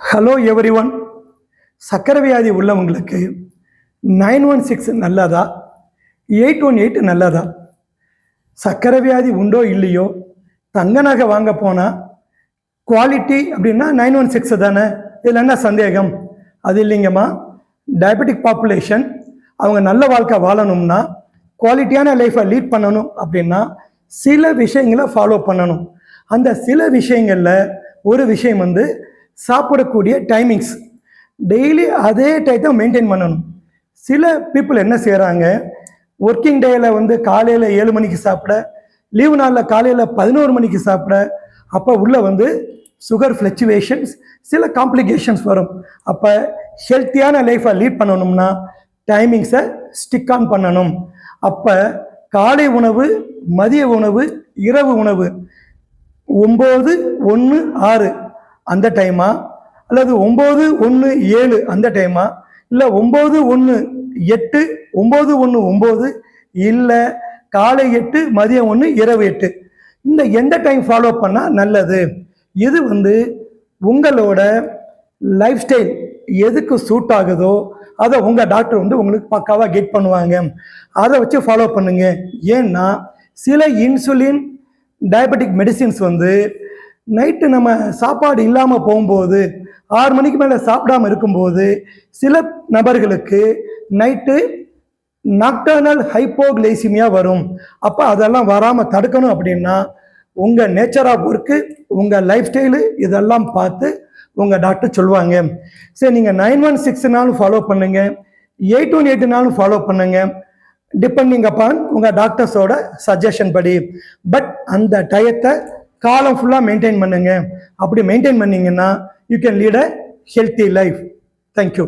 Hello everyone. சக்கரை வியாதி உள்ளவங்களுக்கு 916 நல்லதா, 818 நல்லதா? சக்கரை வியாதி உண்டோ இல்லையோ, தங்க நகை வாங்க போனால் குவாலிட்டி அப்படின்னா 916 தானே, இதில் என்ன சந்தேகம்? அது இல்லைங்கம்மா. டயபெட்டிக் பாப்புலேஷன் அவங்க நல்ல வாழ்க்கை வாழணும்னா, குவாலிட்டியான லைஃப்பை லீட் பண்ணணும் அப்படின்னா சில விஷயங்களை ஃபாலோ பண்ணணும். அந்த சில விஷயங்களில் ஒரு விஷயம் சாப்பிடக்கூடிய டைமிங்ஸ். டெய்லி அதே டைத்தை மெயின்டைன் பண்ணணும். சில பீப்புள் என்ன செய்கிறாங்க, ஒர்க்கிங் டேயில் காலையில் 7 மணிக்கு சாப்பிட, லீவு நாளில் காலையில் 11 மணிக்கு சாப்பிட, அப்போ உள்ள சுகர் ஃப்ளக்சுவேஷன்ஸ், சில காம்ப்ளிகேஷன்ஸ் வரும். அப்போ ஹெல்த்தியான லைஃப்பை லீட் பண்ணணும்னா டைமிங்ஸை ஸ்டிக் ஆன் பண்ணணும். அப்போ காலை உணவு, மதிய உணவு, இரவு உணவு 9-1-6 அந்த டைமா, அல்லது 9-1-7 அந்த டைமா, இல்லை 9-1-8, 9-1-9, இல்லை காலை 8, மதியம் 1, இரவு 8, இந்த எந்த டைம் ஃபாலோ பண்ணால் நல்லது? இது உங்களோட லைஃப் ஸ்டைல் எதுக்கு சூட் ஆகுதோ அதை உங்கள் டாக்டர் உங்களுக்கு பக்காவாக கெட் பண்ணுவாங்க. அதை வச்சு ஃபாலோ பண்ணுங்க. ஏன்னா சில இன்சுலின் டயபெட்டிக் மெடிசின்ஸ் நைட்டு நம்ம சாப்பாடு இல்லாமல் போகும்போது, 6 மணிக்கு மேலே சாப்பிடாமல் இருக்கும்போது சில நபர்களுக்கு நைட்டு நாக்டர்னல் ஹைப்போகிளைசிமியா வரும். அப்போ அதெல்லாம் வராமல் தடுக்கணும் அப்படின்னா உங்கள் நேச்சர் ஆஃப் ஒர்க்கு, உங்கள் லைஃப் ஸ்டைலு இதெல்லாம் பார்த்து உங்கள் டாக்டர் சொல்லுவாங்க. சரி, நீங்கள் 916நாலும் ஃபாலோ பண்ணுங்க, 818நாலும் ஃபாலோ பண்ணுங்க, டிபெண்டிங் அப்பான் உங்கள் டாக்டர்ஸோட சஜஷன் படி. பட் அந்த டயத்தை காலம் ஃபுல்லாக மெயின்டைன் பண்ணுங்க. அப்படி மெயின்டைன் பண்ணிங்கன்னா you can lead a healthy life. Thank you.